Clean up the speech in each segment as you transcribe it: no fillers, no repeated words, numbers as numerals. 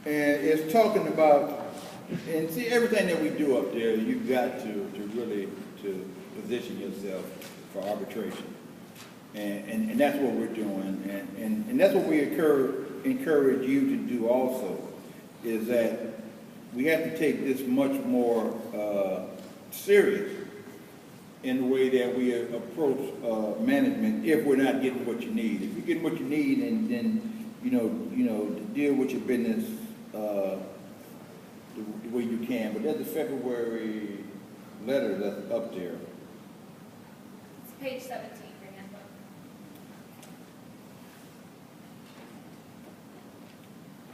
And it's talking about, and see, everything that we do up there, you've got to really to position yourself for arbitration. And that's what we're doing. And that's what we encourage you to do also, is that we have to take this much more serious in the way that we approach management if we're not getting what you need. If you're getting what you need, and then to deal with your business the way you can. But there's a February letter that's up there. It's page 17, your handbook.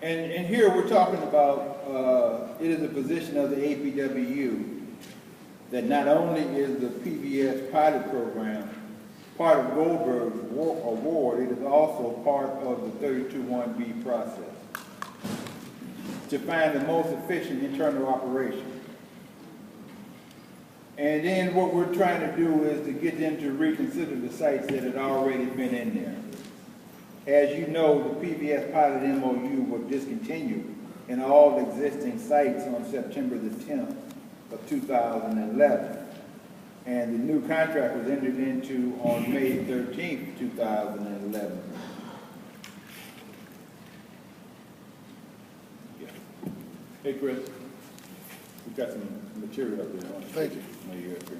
And here we're talking about it is a position of the APWU that not only is the PVS pilot program part of Goldberg's award, it is also part of the 32-1B process to find the most efficient internal operation. And then what we're trying to do is to get them to reconsider the sites that had already been in there. As you know, the PVS pilot MOU was discontinued in all existing sites on September the 10th of 2011. And the new contract was entered into on May 13th, 2011. Yeah. Hey, Chris, we've got some material up there. Thank you. No, you're up here.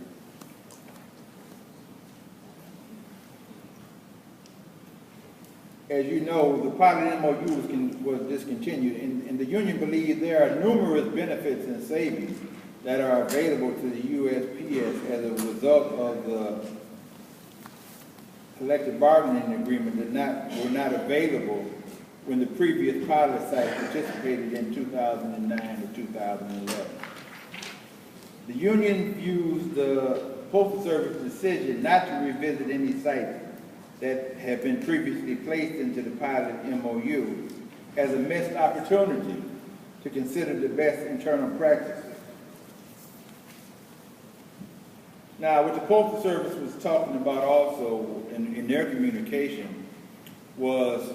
As you know, the pilot MOU was discontinued, and the union believes there are numerous benefits and savings that are available to the USPS as a result of the collective bargaining agreement that were not available when the previous pilot site participated in 2009 to 2011. The union views the Postal Service decision not to revisit any sites that have been previously placed into the pilot MOU as a missed opportunity to consider the best internal practices. Now, what the Postal Service was talking about also in their communication was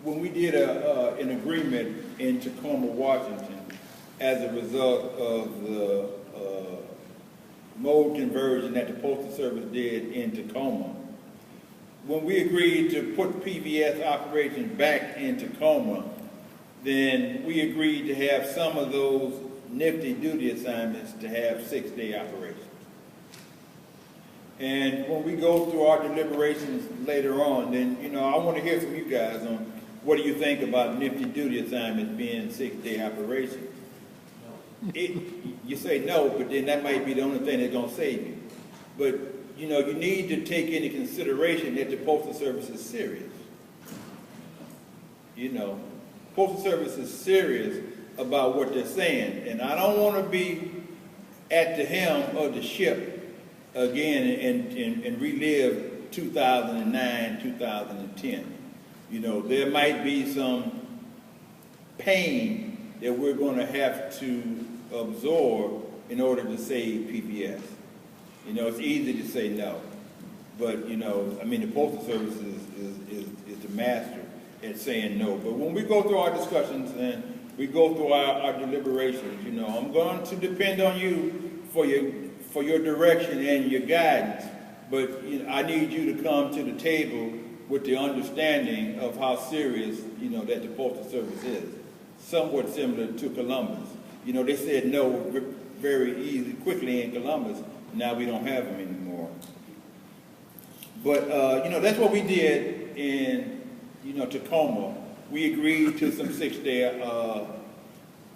when we did an agreement in Tacoma, Washington, as a result of the mode conversion that the Postal Service did in Tacoma. When we agreed to put PVS operations back in Tacoma, then we agreed to have some of those nifty duty assignments to have 6-day operations. And when we go through our deliberations later on, then, I want to hear from you guys on what do you think about nifty duty assignments being 6-day operations. You say no, but then that might be the only thing that's going to save you. But, you need to take into consideration that the Postal Service is serious. Postal Service is serious about what they're saying. And I don't want to be at the helm of the ship again and relive 2009, 2010. There might be some pain that we're going to have to absorb in order to save PBS. It's easy to say no, but the Postal Service is the master at saying no. But when we go through our discussions and we go through our deliberations, I'm going to depend on you for your direction and your guidance. But I need you to come to the table with the understanding of how serious that the Postal Service is. Somewhat similar to Columbus. They said no very quickly in Columbus. Now we don't have them anymore. But, that's what we did in, Tacoma. We agreed to some 6-day,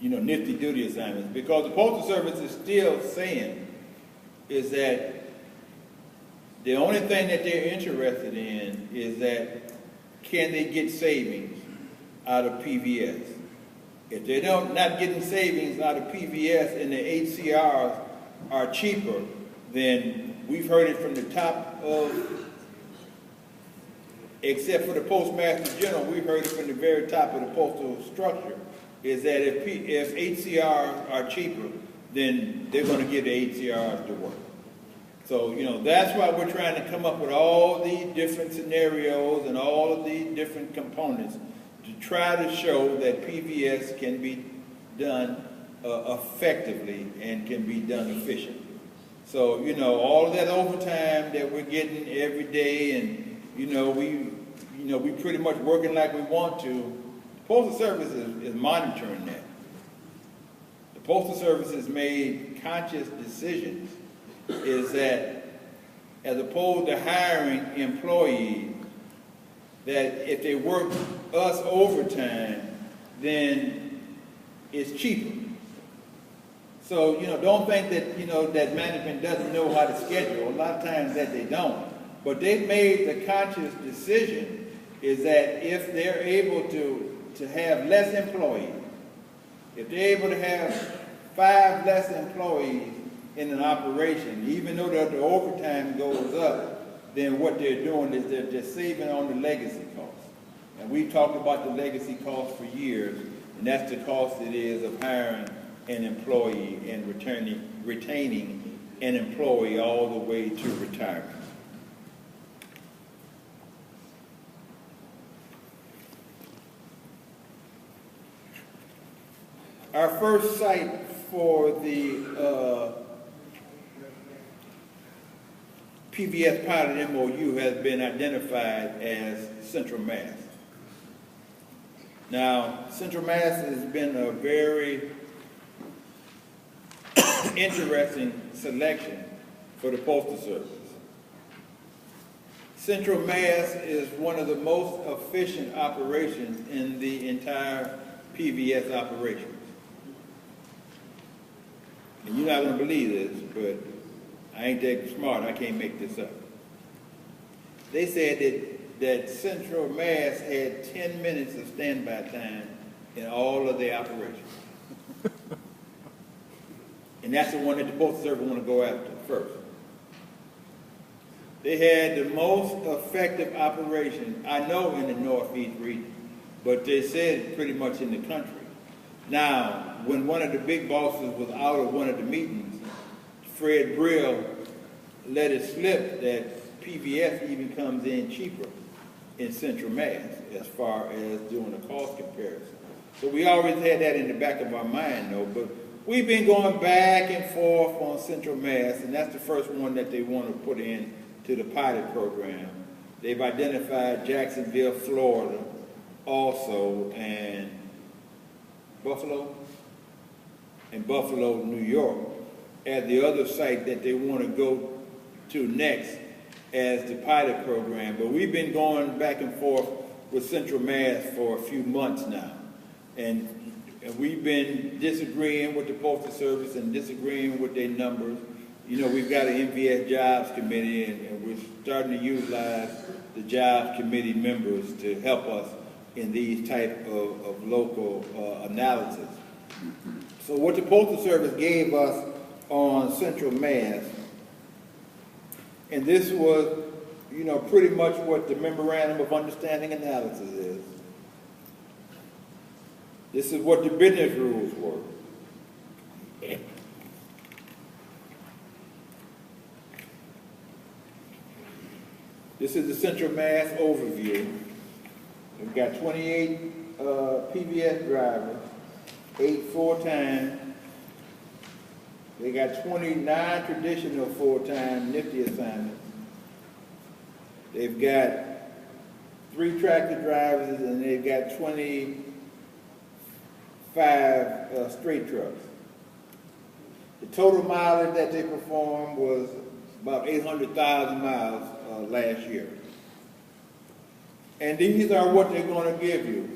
nifty duty assignments because the Postal Service is still saying is that the only thing that they're interested in is that can they get savings out of PVS? If they're not getting savings out of PVS and the HCRs are cheaper, then we've heard it from the top of, except for the Postmaster General, we've heard it from the very top of the postal structure, is that if HCRs are cheaper, then they're going to give the HCRs to work. So, that's why we're trying to come up with all these different scenarios and all of these different components to try to show that PVS can be done effectively and can be done efficiently. So, you know, all of that overtime that we're getting every day, and, we pretty much working like we want to, the Postal Service is monitoring that. The Postal Service has made conscious decisions, is that as opposed to hiring employees, that if they work us overtime, then it's cheaper. So, don't think that, that management doesn't know how to schedule. A lot of times that they don't. But they've made the conscious decision is that if they're able to have less employees, if they're able to have 5 less employees in an operation, even though the overtime goes up, then what they're doing is they're saving on the legacy costs. And we've talked about the legacy costs for years, and that's the cost it is of hiring an employee and retaining an employee all the way to retirement. Our first site for the PVS pilot MOU has been identified as Central Mass. Now, Central Mass has been a very interesting selection for the Postal Service. Central Mass is one of the most efficient operations in the entire PVS operations. And you're not going to believe this, but I ain't that smart. I can't make this up. They said that Central Mass had 10 minutes of standby time in all of their operations. And that's the one that the Postal Service want to go after first. They had the most effective operation, I know, in the Northeast region, but they said pretty much in the country. Now, when one of the big bosses was out of one of the meetings, Fred Brill let it slip that PVS even comes in cheaper in Central Mass as far as doing a cost comparison. So we always had that in the back of our mind, though, but we've been going back and forth on Central Mass, and that's the first one that they want to put in to the pilot program. They've identified Jacksonville, Florida, also, and Buffalo, New York, as the other site that they want to go to next as the pilot program. But we've been going back and forth with Central Mass for a few months now. And we've been disagreeing with the Postal Service and disagreeing with their numbers. We've got an MVS Jobs Committee, and we're starting to utilize the Jobs Committee members to help us in these type of local analysis. So what the Postal Service gave us on Central Mass, and this was, pretty much what the Memorandum of Understanding analysis is. This is what the business rules were. This is the Central Mass overview. We've got 28 PVS drivers, 8 full-time. They got 29 traditional full-time NIFTY assignments. They've got 3 tractor drivers, and they've got 25 straight trucks. The total mileage that they performed was about 800,000 miles last year. And these are what they're going to give you.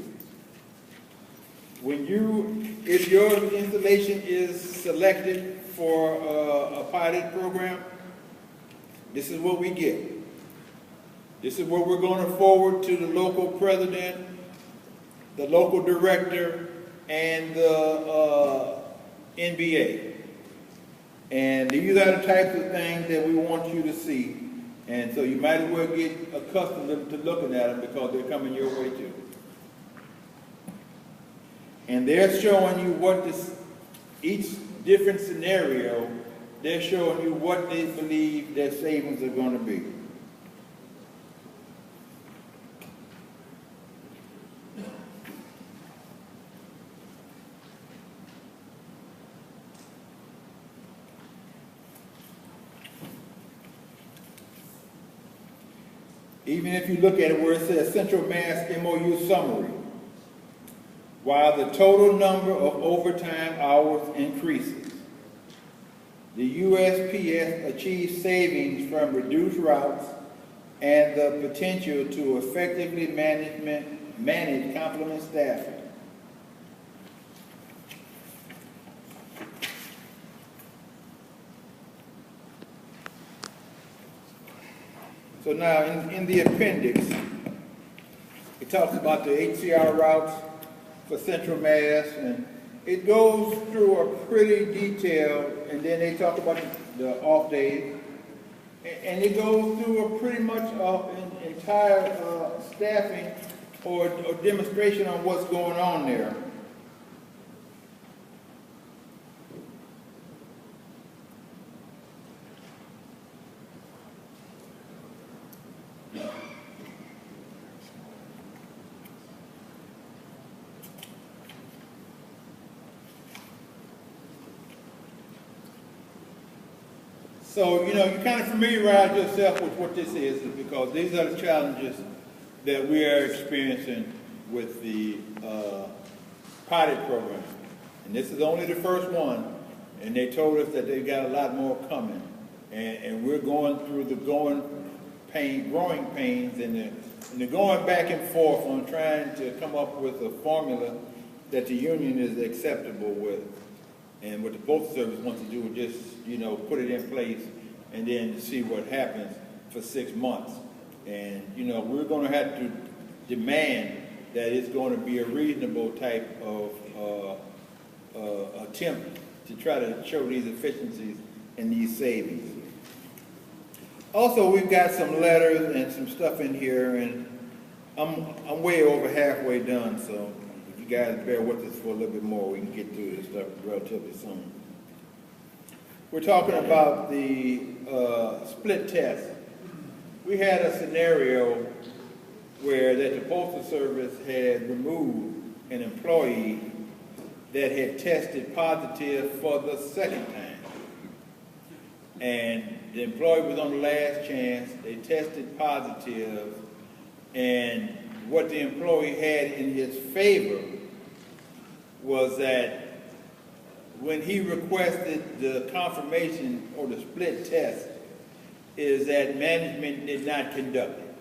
If your installation is selected for a pilot program, this is what we get. This is what we're going to forward to the local president, the local director, and the NBA. And these are the types of things that we want you to see. And so you might as well get accustomed to looking at them because they're coming your way too. And they're showing you what each different scenario, they're showing you what they believe their savings are going to be. even if you look at it where it says Central Mass MOU summary, while the total number of overtime hours increases, the USPS achieves savings from reduced routes and the potential to effectively manage complement staffing. So now in the appendix, it talks about the HCR routes for Central Mass, and it goes through a pretty detailed, and then they talk about the off days, and it goes through a pretty much an entire staffing or demonstration on what's going on there. So, you kind of familiarize yourself with what this is because these are the challenges that we are experiencing with the pilot program. And this is only the first one, and they told us that they've got a lot more coming. And we're going through the growing pains and the going back and forth on trying to come up with a formula that the union is acceptable with. And what the Postal Service wants to do is just, put it in place and then see what happens for 6 months. And, we're going to have to demand that it's going to be a reasonable type of attempt to try to show these efficiencies and these savings. Also, we've got some letters and some stuff in here, and I'm way over halfway done, so if you guys bear with us for a little bit more, we can get through this stuff relatively soon. We're talking about the split test. We had a scenario where that the Postal Service had removed an employee that had tested positive for the second time. And the employee was on the last chance, they tested positive, and what the employee had in his favor was that when he requested the confirmation or the split test, is that management did not conduct it.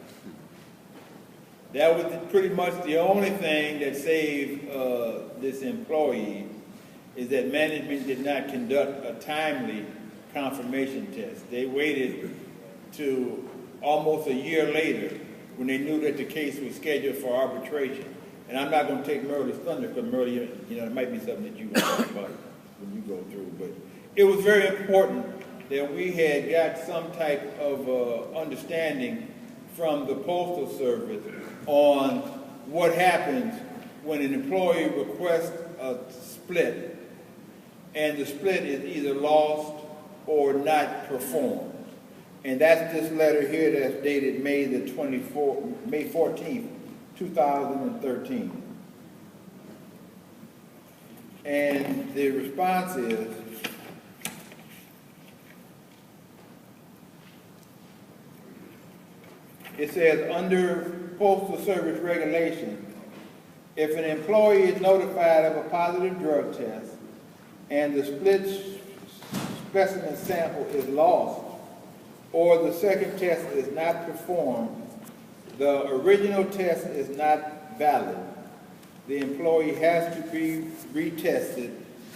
That was pretty much the only thing that saved this employee, is that management did not conduct a timely confirmation test. They waited to almost a year later when they knew that the case was scheduled for arbitration. And I'm not going to take Merle's thunder because Merle, it might be something that you want to talk about when you go through. But it was very important that we had got some type of understanding from the Postal Service on what happens when an employee requests a split and the split is either lost or not performed. And that's this letter here that's dated May 14th, 2013. And the response is, it says, under Postal Service regulation, if an employee is notified of a positive drug test and the split specimen sample is lost or the second test is not performed, the original test is not valid. The employee has to be retested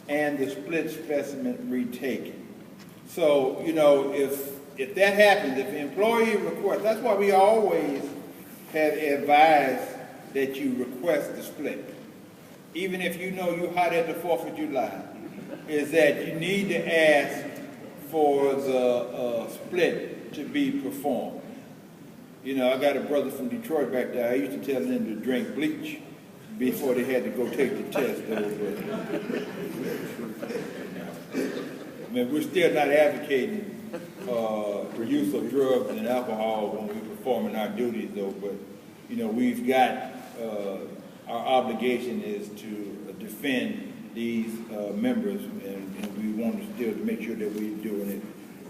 and the split specimen retaken. So, if that happens, if the employee requests, that's why we always have advised that you request the split. Even if you know you're hot at the 4th of July, is that you need to ask for the split to be performed. I got a brother from Detroit back there. I used to tell them to drink bleach before they had to go take the test. We're still not advocating the use of drugs and alcohol when we're performing our duties, though. But we've got our obligation is to defend these members, and we want to still to make sure that we're doing it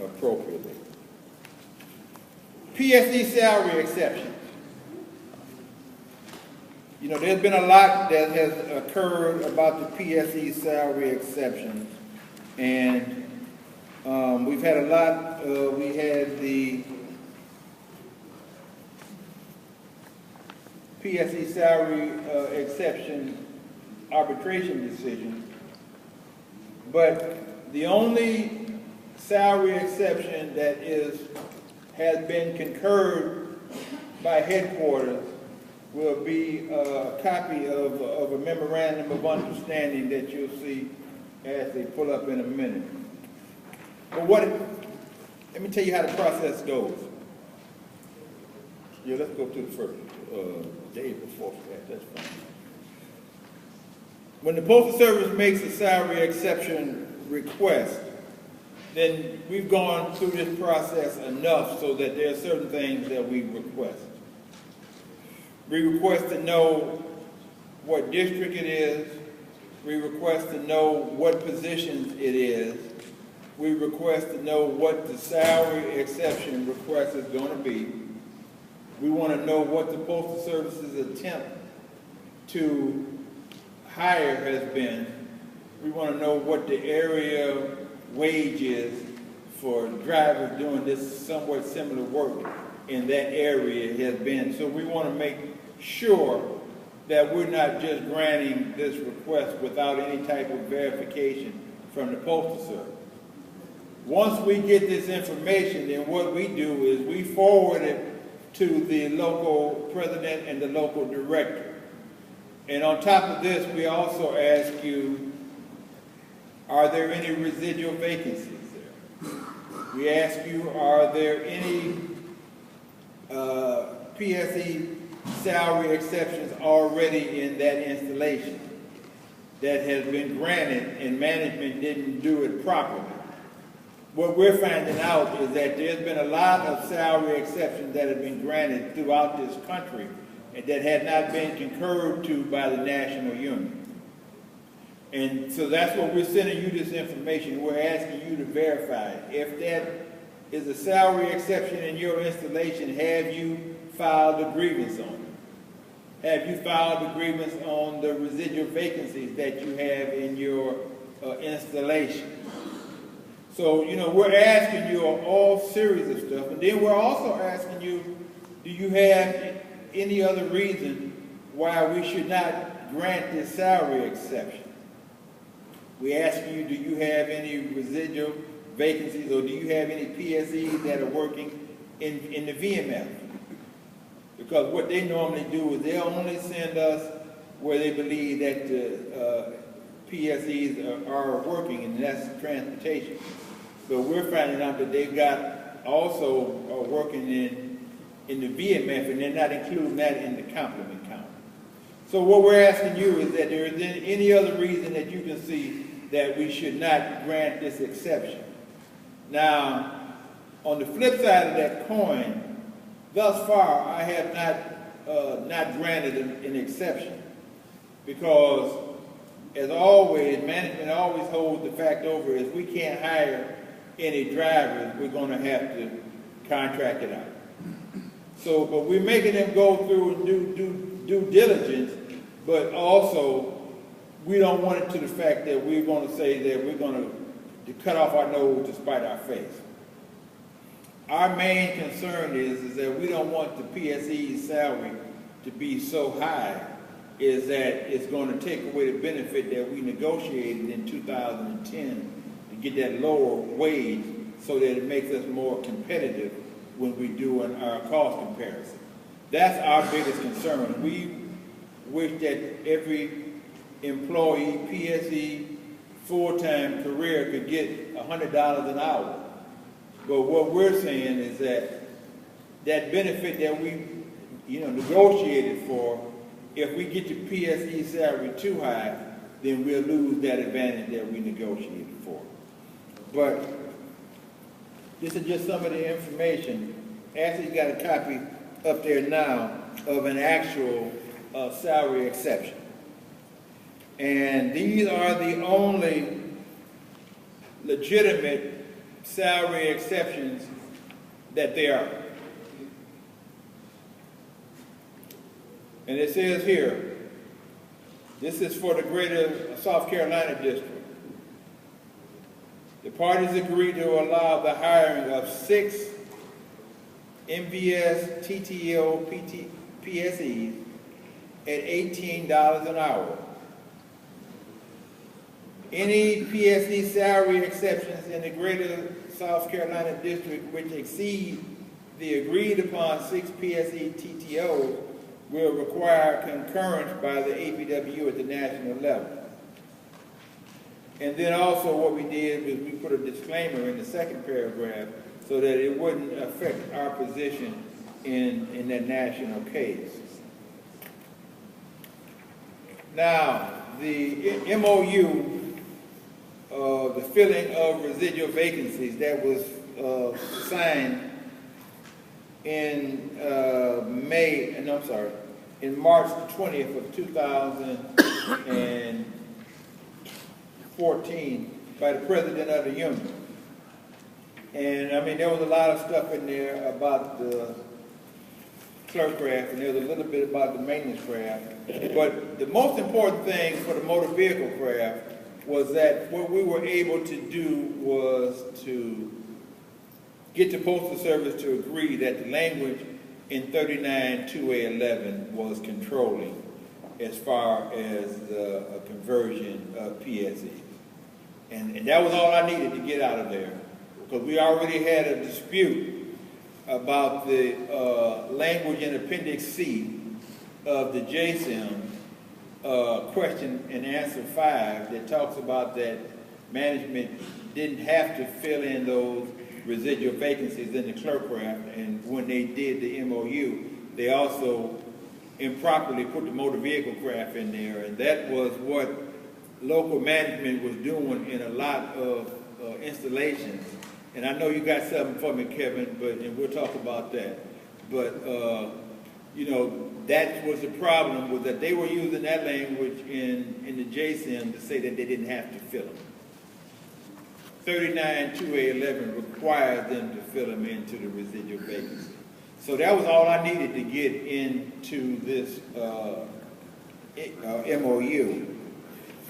appropriately. PSD salary exception. You know, there's been a lot that has occurred about the PSE salary exceptions, and we've had a lot. We had the PSE salary exception arbitration decision, but the only salary exception that has been concurred by headquarters will be a copy of a memorandum of understanding that you'll see as they pull up in a minute. But let me tell you how the process goes. Yeah, let's go to the first day before that, that's fine. When the Postal Service makes a salary exception request, then we've gone through this process enough so that there are certain things that we request. We request to know what district it is. We request to know what positions it is. We request to know what the salary exception request is going to be. We want to know what the Postal Service's attempt to hire has been. We want to know what the area wage is for drivers doing this somewhat similar work in that area has been. So we want to make sure that we're not just granting this request without any type of verification from the Postal Service. Once we get this information, then what we do is we forward it to the local president and the local director. And on top of this, we also ask you, are there any residual vacancies there? We ask you, are there any PSE salary exceptions already in that installation that has been granted and management didn't do it properly? What we're finding out is that there's been a lot of salary exceptions that have been granted throughout this country and that had not been concurred to by the national union. And so that's what we're sending you this information. We're asking you to verify it. If that is a salary exception in your installation, have you filed a grievance on it? Have you filed a grievance on the residual vacancies that you have in your installation? So, you know, we're asking you a all series of stuff. And then we're also asking you, do you have any other reason why we should not grant this salary exception? We're asking you, do you have any residual vacancies or do you have any PSEs that are working in the VMF? Because what they normally do is they'll only send us where they believe that the PSEs are working, and that's transportation. So we're finding out that they've got also working in the VMF, and they're not including that in the complement count. So what we're asking you is that there is any other reason that you can see that we should not grant this exception. Now, on the flip side of that coin, thus far I have not granted an exception because, as always, management always holds the fact over is we can't hire any drivers, we're going to have to contract it out. So, but we're making them go through and do due diligence, but also we don't want it to the fact that we're going to say that we're going to cut off our nose to spite our face. Our main concern is that we don't want the PSE's salary to be so high is that it's going to take away the benefit that we negotiated in 2010 to get that lower wage so that it makes us more competitive when we do our cost comparison. That's our biggest concern. We wish that every employee, PSE, full-time career could get $100 an hour. But what we're saying is that that benefit that we negotiated for, if we get the PSE salary too high, then we'll lose that advantage that we negotiated for. But this is just some of the information. Ashley's got a copy up there now of an actual salary exception. And these are the only legitimate salary exceptions that there are. And it says here, this is for the greater South Carolina district. The parties agreed to allow the hiring of 6 MVS TTO PSEs at $18 an hour. Any PSE salary exceptions in the greater South Carolina district which exceed the agreed upon 6 PSE TTOs will require concurrence by the APWU at the national level. And then also what we did was we put a disclaimer in the second paragraph so that it wouldn't affect our position in that national case. Now, the MOU, the filling of residual vacancies that was signed in in March 20th of 2014 by the President of the Union. And I mean, there was a lot of stuff in there about the clerk craft, and there was a little bit about the maintenance craft. But the most important thing for the motor vehicle craft was that what we were able to do was to get the Postal Service to agree that the language in 39-2A11 was controlling as far as the conversion of PSEs. And that was all I needed to get out of there, because we already had a dispute about the language in Appendix C of the JSIM question and answer 5 that talks about that management didn't have to fill in those residual vacancies in the clerk craft, and when they did the MOU, they also improperly put the motor vehicle craft in there, and that was what local management was doing in a lot of installations. And I know you got something for me, Kevin, and we'll talk about that. But you know, that was the problem, was that they were using that language in the JSIM to say that they didn't have to fill them. 39-2A11 requires them to fill them into the residual vacancy. So that was all I needed to get into this MOU.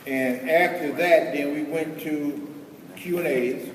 And after that, then we went to Q&As.